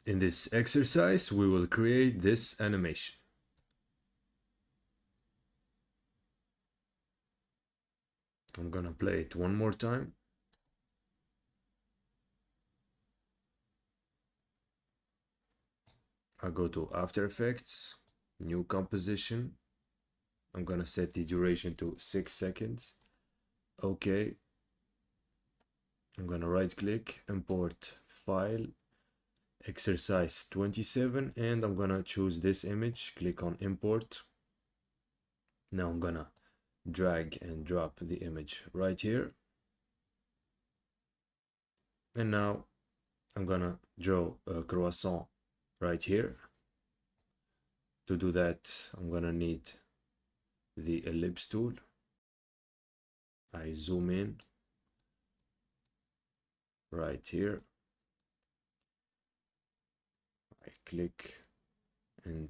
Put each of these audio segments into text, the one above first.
In this exercise, we will create this animation. I'm gonna play it one more time. I go to After Effects, New Composition. I'm gonna set the duration to 6 seconds. Okay. I'm gonna right click, import file, exercise 27, and I'm gonna choose this image, click on import. Now I'm gonna drag and drop the image right here. And now I'm gonna draw a croissant right here. To do that, I'm gonna need the ellipse tool. I zoom in right here. I click and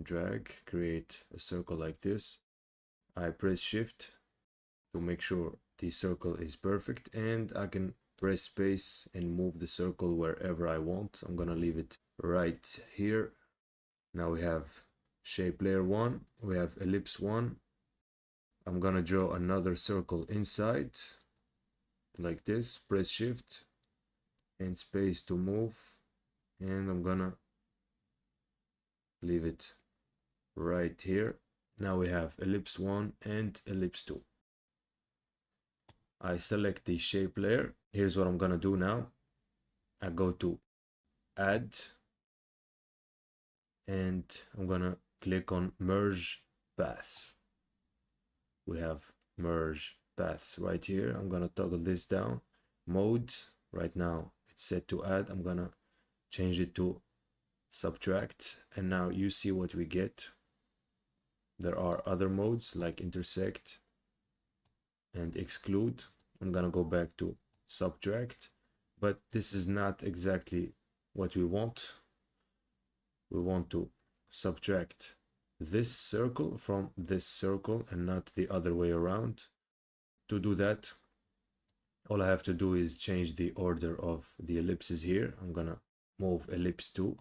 drag, create a circle like this. I press shift to make sure the circle is perfect, and I can press space and move the circle wherever I want. I'm gonna leave it right here. Now we have shape layer 1, we have ellipse 1. I'm gonna draw another circle inside like this, press shift and space to move, and I'm gonna leave it right here. Now we have ellipse 1 and ellipse 2. I select the shape layer. Here's what I'm gonna do now. I go to add, and I'm gonna click on merge paths. We have merge paths right here. I'm gonna toggle this down. Mode, right now it's set to add. I'm gonna change it to subtract, and now you see what we get. There are other modes like intersect and exclude. I'm gonna go back to subtract, but this is not exactly what we want. We want to subtract this circle from this circle and not the other way around. To do that, all I have to do is change the order of the ellipses here. I'm gonna move ellipse 2,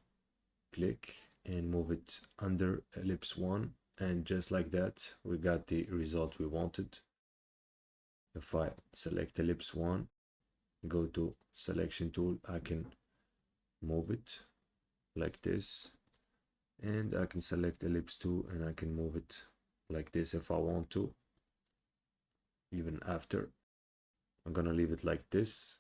click, and move it under ellipse 1, and just like that we got the result we wanted. If I select ellipse 1, go to selection tool, I can move it like this, and I can select ellipse 2 and I can move it like this if I want to, even after. I'm gonna leave it like this.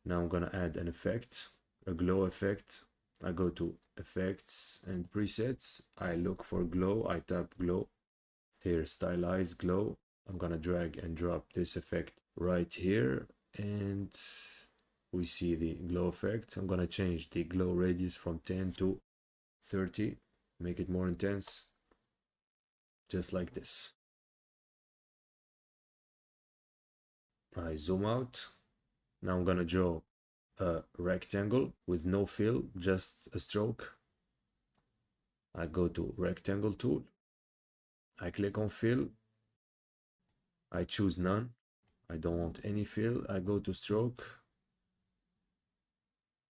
Now I'm gonna add an effect, a glow effect. I go to effects and presets. I look for glow, I tap glow. Here, stylize glow. I'm gonna drag and drop this effect right here, and we see the glow effect. I'm gonna change the glow radius from 10 to 30, make it more intense, just like this. I zoom out. Now I'm gonna draw a rectangle with no fill, just a stroke. I go to rectangle tool. I click on fill. I choose none. I don't want any fill. I go to stroke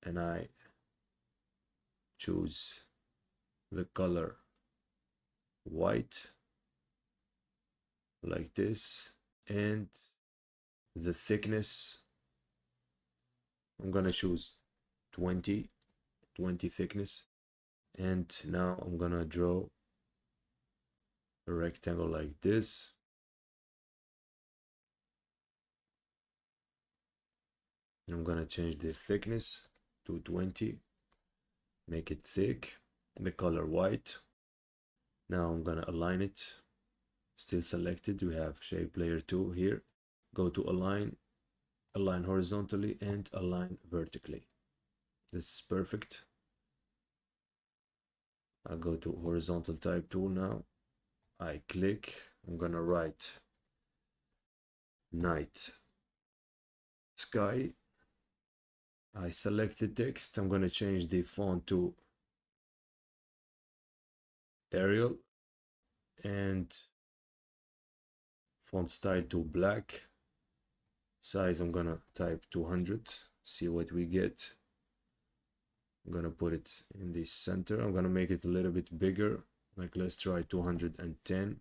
and I choose the color white like this, and the thickness I'm gonna choose 20 thickness. And now I'm gonna draw a rectangle like this. I'm gonna change the thickness to 20, make it thick, the color white. Now I'm gonna align it, still selected. We have shape layer 2 here. Go to align, align horizontally and align vertically. This is perfect. I go to horizontal type tool now. I click, I'm gonna write night sky. I select the text. I'm gonna change the font to Arial and font style to black. Size I'm gonna type 200, see what we get. I'm gonna put it in the center. I'm gonna make it a little bit bigger. Like let's try 210,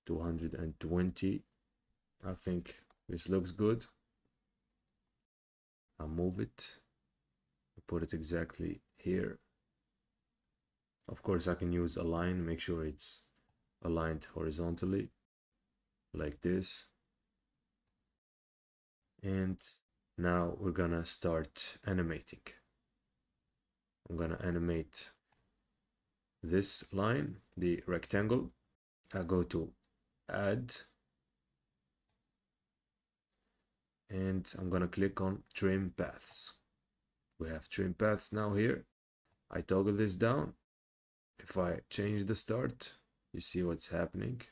220. I think this looks good. I'll move it, put it exactly here. Of course, I can use align, make sure it's aligned horizontally, like this. And now we're gonna start animating. I'm gonna animate this line, the rectangle. I go to add, and I'm gonna click on trim paths. We have trim paths now here. I toggle this down. If I change the start, you see what's happening.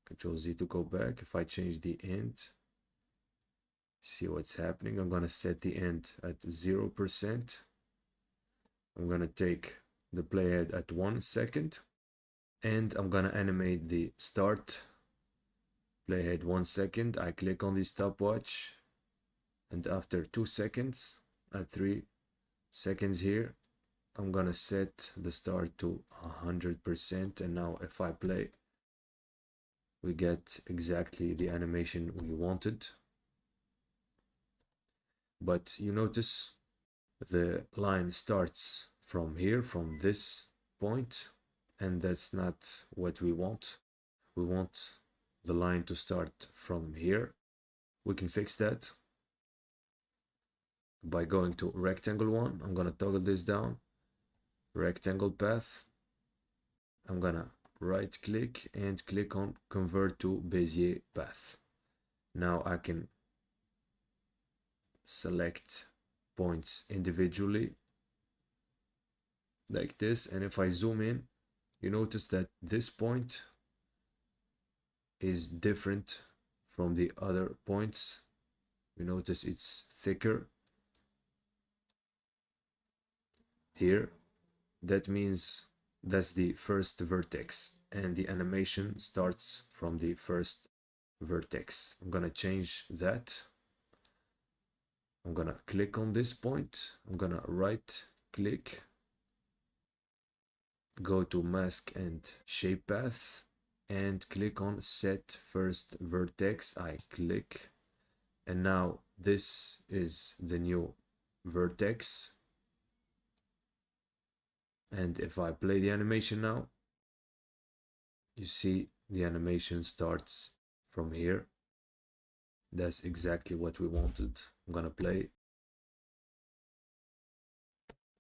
Control Z to go back. If I change the end, see what's happening. I'm gonna set the end at 0%. I'm gonna take the playhead at 1 second, and I'm gonna animate the start playhead 1 second. I click on the stopwatch, and after 2 seconds, at 3 seconds here, I'm gonna set the start to 100%, and now if I play, we get exactly the animation we wanted. But you notice the line starts from here, from this point, and that's not what we want. We want the line to start from here. We can fix that by going to rectangle 1. I'm gonna toggle this down, rectangle path. I'm gonna right click and click on convert to Bezier path. Now I can select points individually like this, and if I zoom in, you notice that this point is different from the other points. You notice it's thicker here. That means that's the first vertex, and the animation starts from the first vertex. I'm gonna change that. I'm gonna click on this point. I'm gonna right click, go to mask and shape path, and click on set first vertex. I click, and now this is the new vertex. And if I play the animation now, you see the animation starts from here. That's exactly what we wanted. I'm gonna play.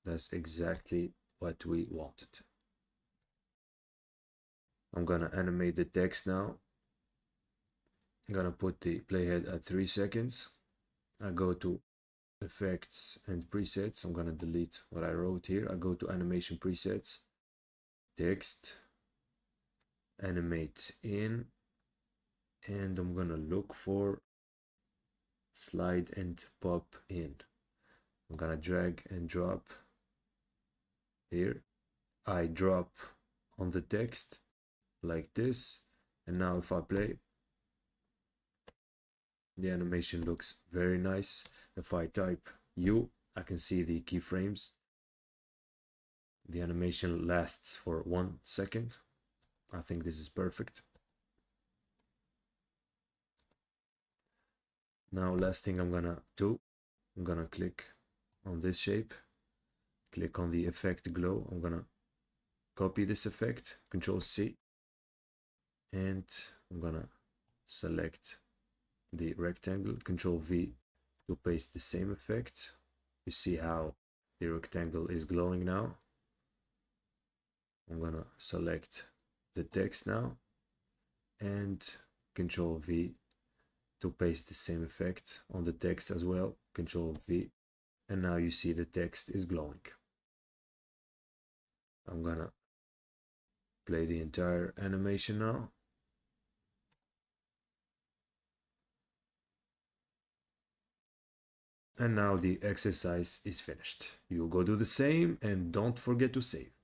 That's exactly what we wanted. I'm gonna animate the text now. I'm gonna put the playhead at 3 seconds. I go to effects and presets. I'm gonna delete what I wrote here. I go to animation presets, text, animate in, and I'm gonna look for slide and pop in. I'm gonna drag and drop here. I drop on the text like this, and now if I play, the animation looks very nice. If I type U, I can see the keyframes. The animation lasts for 1 second. I think this is perfect. Now, last thing I'm gonna do, I'm gonna click on this shape, click on the effect glow. I'm gonna copy this effect, Control C, and I'm gonna select the rectangle, Control V to paste the same effect. You see how the rectangle is glowing now. I'm gonna select the text now, and Control V to paste the same effect on the text as well, Control V, and now you see the text is glowing. I'm gonna play the entire animation now. And now the exercise is finished. You go do the same and don't forget to save.